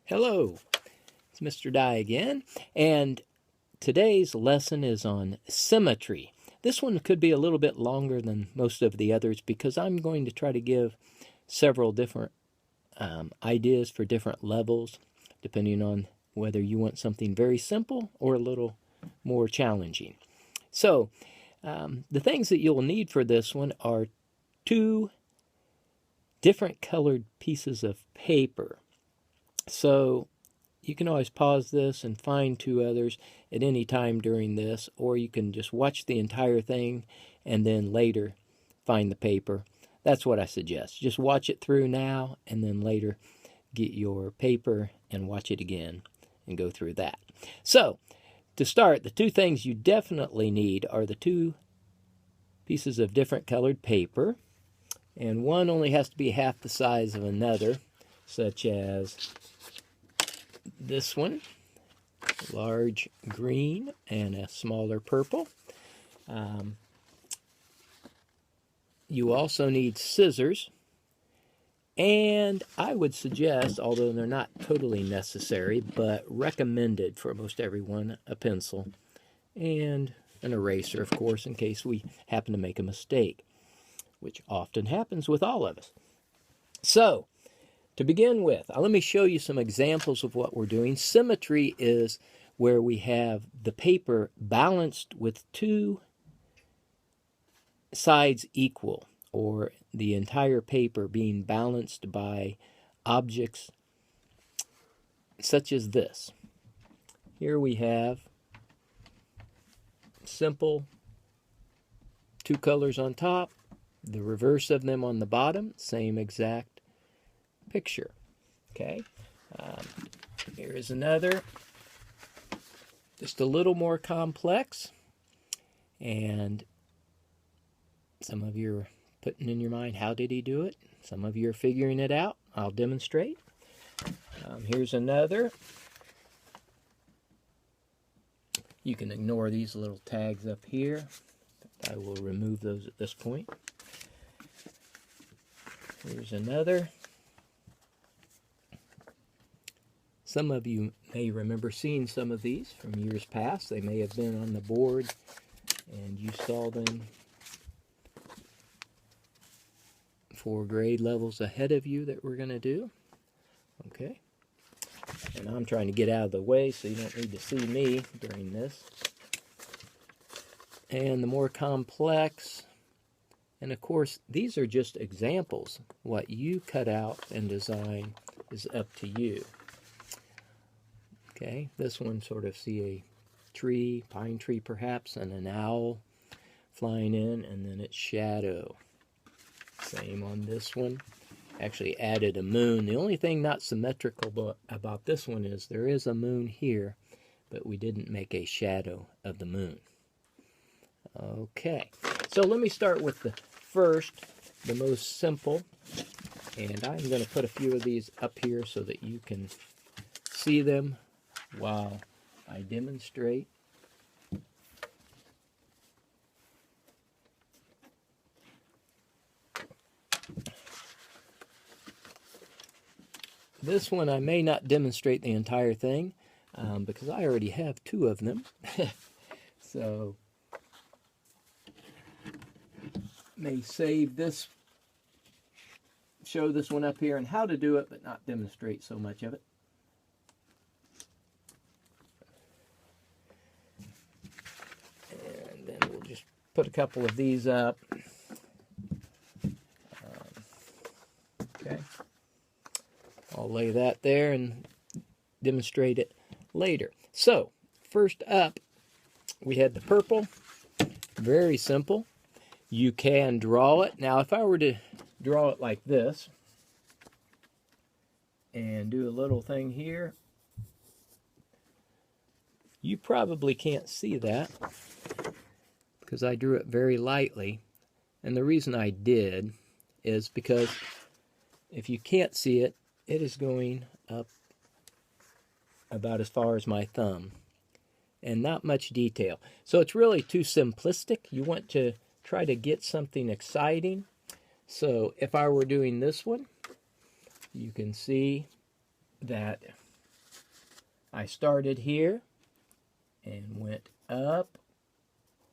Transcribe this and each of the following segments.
Hello, it's Mr. Dye again, and today's lesson is on symmetry. This one could be a little bit longer than most of the others because I'm going to try to give several different ideas for different levels, depending on whether you want something very simple or a little more challenging. So, the things that you'll need for this one are two different colored pieces of paper. So you can always pause this and find two others at any time during this, or you can just watch the entire thing and then later find the paper. That's what I suggest. Just watch it through now and then later get your paper and watch it again and go through that. So to start, the two things you definitely need are the two pieces of different colored paper, and one only has to be half the size of another, such as this one, large green and a smaller purple. You also need scissors, and I would suggest, although they're not totally necessary, but recommended for most everyone, a pencil and an eraser, of course, in case we happen to make a mistake, which often happens with all of us. So, to begin with, let me show you some examples of what we're doing. Symmetry is where we have the paper balanced with two sides equal, or the entire paper being balanced by objects such as this. Here we have simple two colors on top, the reverse of them on the bottom, same exact picture. Okay, here is another, just a little more complex, and some of you are putting in your mind, how did he do it? Some of you are figuring it out. I'll demonstrate. Here's another. You can ignore these little tags up here. I will remove those at this point. Here's another. Some of you may remember seeing some of these from years past. They may have been on the board and you saw them for grade levels ahead of you that we're going to do. Okay. And I'm trying to get out of the way so you don't need to see me during this. And the more complex, and of course these are just examples. What you cut out and design is up to you. Okay, this one sort of see a tree, pine tree perhaps, and an owl flying in, and then its shadow. Same on this one. Actually added a moon. The only thing not symmetrical about this one is there is a moon here, but we didn't make a shadow of the moon. Okay, so let me start with the first, the most simple, and I'm going to put a few of these up here so that you can see them while I demonstrate. This one I may not demonstrate the entire thing because I already have two of them. So may save this, show this one up here and how to do it, but not demonstrate so much of it. And then we'll just put a couple of these up. Okay. I'll lay that there and demonstrate it later. So, first up, we had the purple. Very simple. You can draw it. Now, if I were to draw it like this and do a little thing here, you probably can't see that because I drew it very lightly. And the reason I did is because if you can't see it, it is going up about as far as my thumb and not much detail. So it's really too simplistic. You want to try to get something exciting. So if I were doing this one, you can see that I started here and went up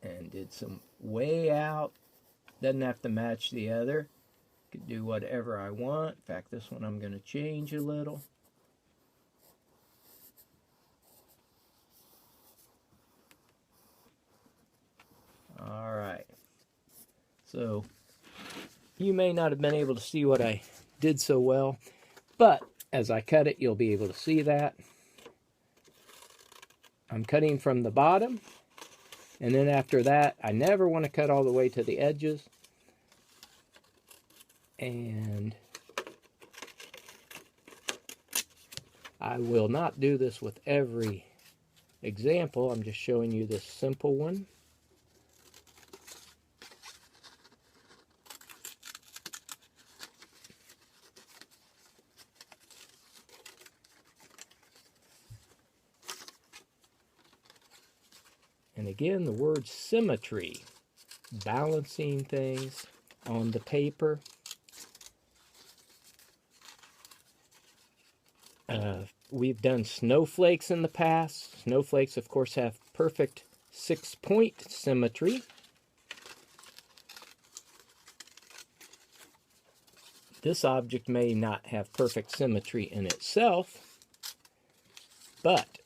and did some way out. Doesn't have to match the other. Could do whatever I want. In fact, this one I'm going to change a little. All right. So you may not have been able to see what I did so well, but as I cut it, you'll be able to see that. I'm cutting from the bottom, and then after that, I never want to cut all the way to the edges. And I will not do this with every example. I'm just showing you this simple one. And again, the word symmetry, balancing things on the paper. We've done snowflakes in the past. Snowflakes, of course, have perfect 6-point symmetry. This object may not have perfect symmetry in itself, but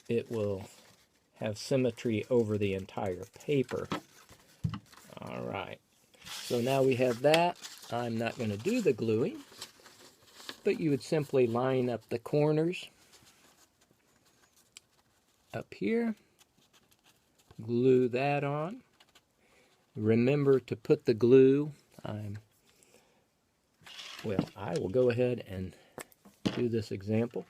it will have symmetry over the entire paper. All right, so now we have that. I'm not going to do the gluing, but you would simply line up the corners up here, glue that on. Remember to put the glue, well, I will go ahead and do this example.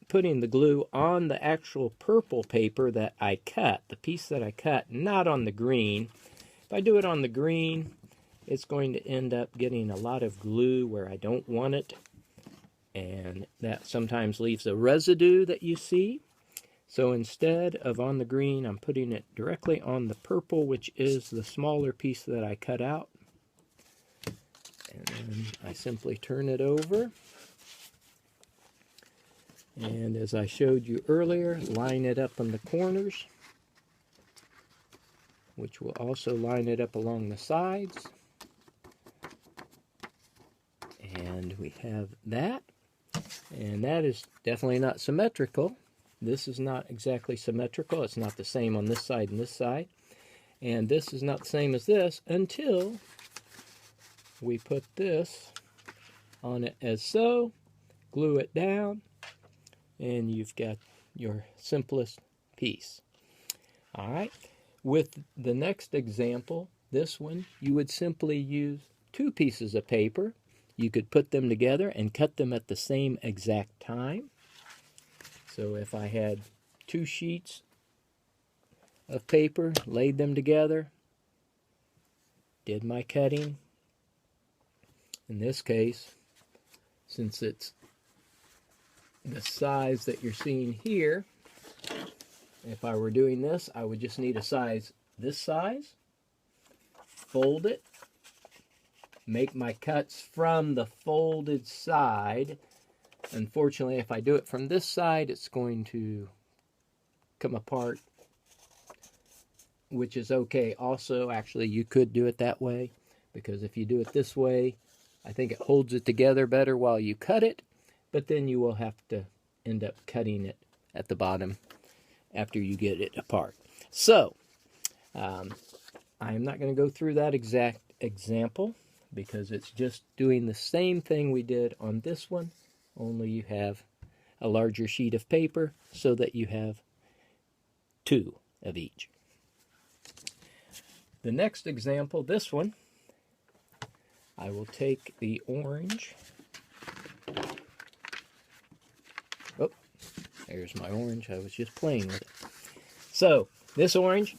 Putting the glue on the actual purple paper that I cut, the piece that I cut, not on the green. If I do it on the green, it's going to end up getting a lot of glue where I don't want it, and that sometimes leaves a residue that you see. So instead of on the green, I'm putting it directly on the purple, which is the smaller piece that I cut out. And then I simply turn it over. And as I showed you earlier, line it up on the corners, which will also line it up along the sides. And we have that. And that is definitely not symmetrical. This is not exactly symmetrical. It's not the same on this side and this side. And this is not the same as this until we put this on it as so, glue it down, and you've got your simplest piece. All right, with the next example, this one, you would simply use 2 pieces of paper. You could put them together and cut them at the same exact time. So if I had 2 sheets of paper, laid them together, did my cutting. In this case, since it's the size that you're seeing here, if I were doing this, I would just need a size this size, fold it, make my cuts from the folded side. Unfortunately, if I do it from this side, it's going to come apart, which is okay. Also, actually, you could do it that way, because if you do it this way, I think it holds it together better while you cut it, but then you will have to end up cutting it at the bottom after you get it apart. So, I am not going to go through that exact example, because it's just doing the same thing we did on this one, only you have a larger sheet of paper so that you have 2 of each. The next example, this one, I will take the orange. Oh, there's my orange. I was just playing with it. So, this orange,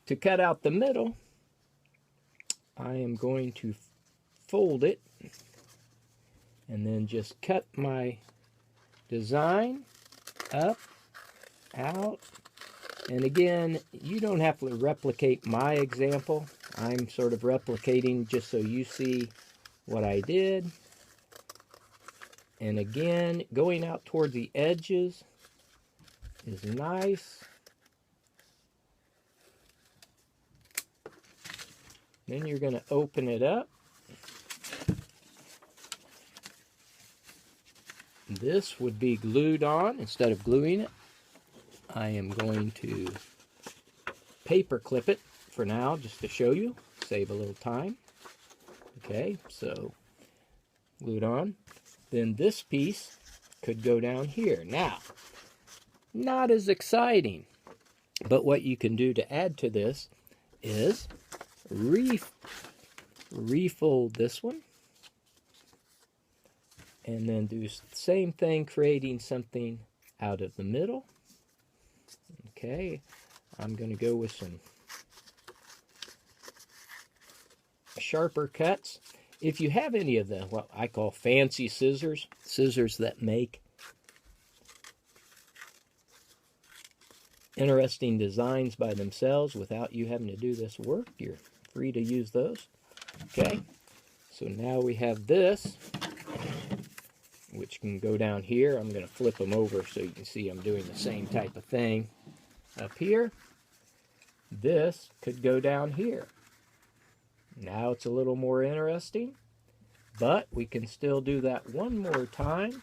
to cut out the middle, I am going to fold it and then just cut my design up, out, and again, you don't have to replicate my example. I'm sort of replicating just so you see what I did. And again, going out toward the edges is nice. Then you're going to open it up. This would be glued on. Instead of gluing it, I am going to paper clip it for now, just to show you, save a little time. Okay, so glued on. Then this piece could go down here. Now, not as exciting, but what you can do to add to this is refold this one, and then do the same thing, creating something out of the middle. Okay, I'm going to go with some sharper cuts. If you have any of the, what I call fancy scissors, scissors that make interesting designs by themselves without you having to do this work, you're free to use those. Okay, so now we have this, which can go down here. I'm going to flip them over so you can see I'm doing the same type of thing up here. This could go down here. Now it's a little more interesting, but we can still do that one more time.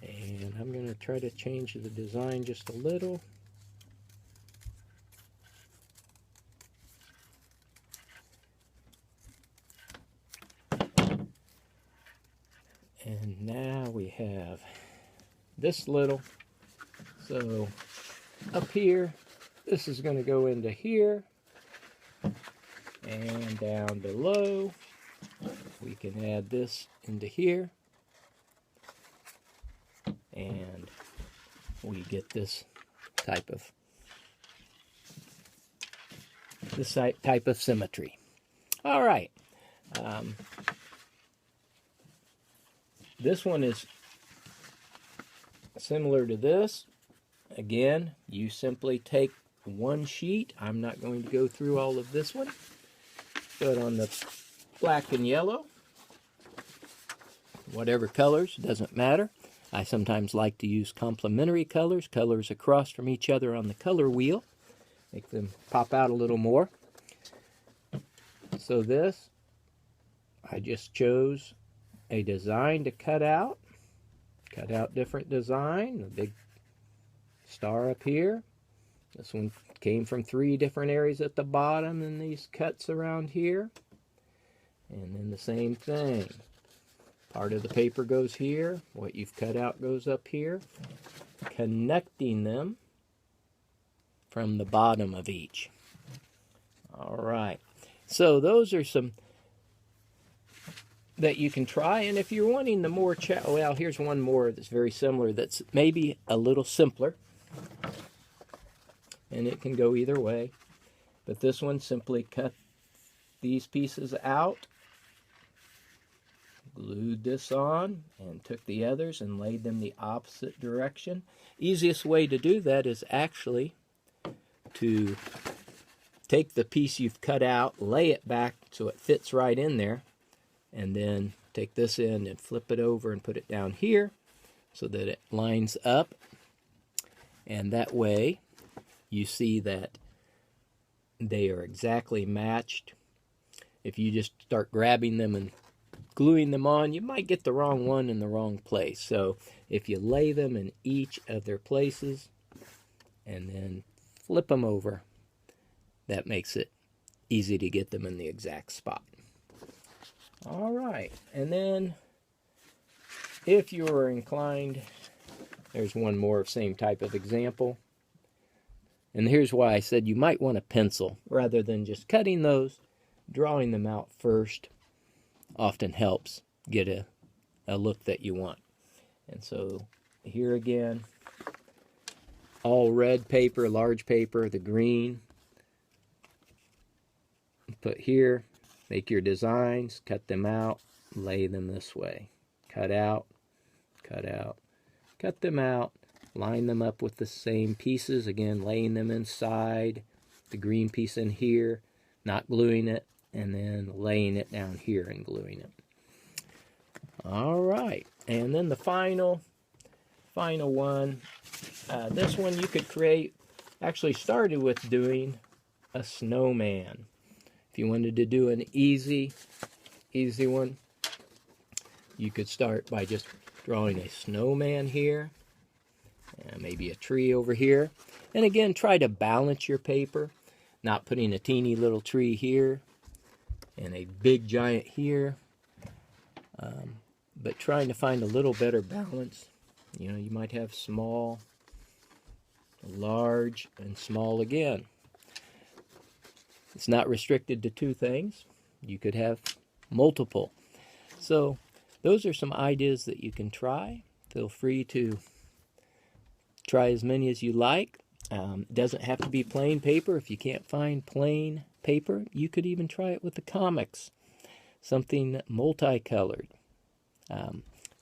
And I'm going to try to change the design just a little. And now we have this little. So up here, this is going to go into here. And down below, we can add this into here. And we get this type of symmetry. All right. This one is similar to this. Again, you simply take one sheet. I'm not going to go through all of this one, but on the black and yellow, whatever colors, doesn't matter. I sometimes like to use complementary colors, colors across from each other on the color wheel, make them pop out a little more. So this, I just chose a design to cut out different design, a big star up here. This one came from 3 different areas at the bottom, and these cuts around here. And then the same thing. Part of the paper goes here, what you've cut out goes up here, connecting them from the bottom of each. All right, so those are some that you can try, and if you're wanting the more, well, here's one more that's very similar that's maybe a little simpler, and it can go either way, but this one simply cut these pieces out, glued this on, and took the others and laid them the opposite direction. Easiest way to do that is actually to take the piece you've cut out, lay it back so it fits right in there, and then take this end and flip it over and put it down here so that it lines up. And that way you see that they are exactly matched. If you just start grabbing them and gluing them on, you might get the wrong one in the wrong place. So if you lay them in each of their places and then flip them over, that makes it easy to get them in the exact spot. All right, and then if you're inclined, there's one more same type of example. And here's why I said you might want a pencil rather than just cutting those. Drawing them out first often helps get a look that you want. And so here again, all red paper, large paper, the green. Put here, make your designs, cut them out, lay them this way. Cut out, cut out, cut them out, line them up with the same pieces, again laying them inside, the green piece in here, not gluing it, and then laying it down here and gluing it. All right, and then the final one. This one you could create, actually started with doing a snowman. If you wanted to do an easy one, you could start by just drawing a snowman here, and maybe a tree over here. And again, try to balance your paper, not putting a teeny little tree here and a big giant here, but trying to find a little better balance. You know, you might have small, large, and small again. It's not restricted to two things. You could have multiple. So those are some ideas that you can try. Feel free to try as many as you like. It doesn't have to be plain paper. If you can't find plain paper, you could even try it with the comics. Something multicolored.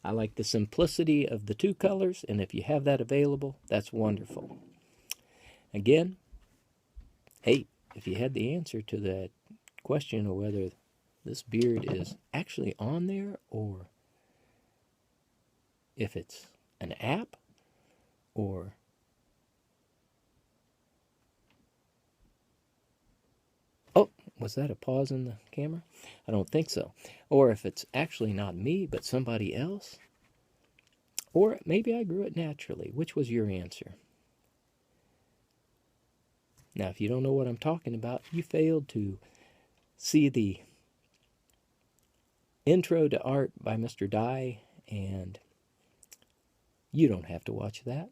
I like the simplicity of the two colors, and if you have that available, that's wonderful. Again, hey, if you had the answer to that question of whether this beard is actually on there or if it's an app or was that a pause in the camera? I don't think so. Or if it's actually not me, but somebody else. Or maybe I grew it naturally. Which was your answer? Now, if you don't know what I'm talking about, you failed to see the intro to art by Mr. Dye, and you don't have to watch that.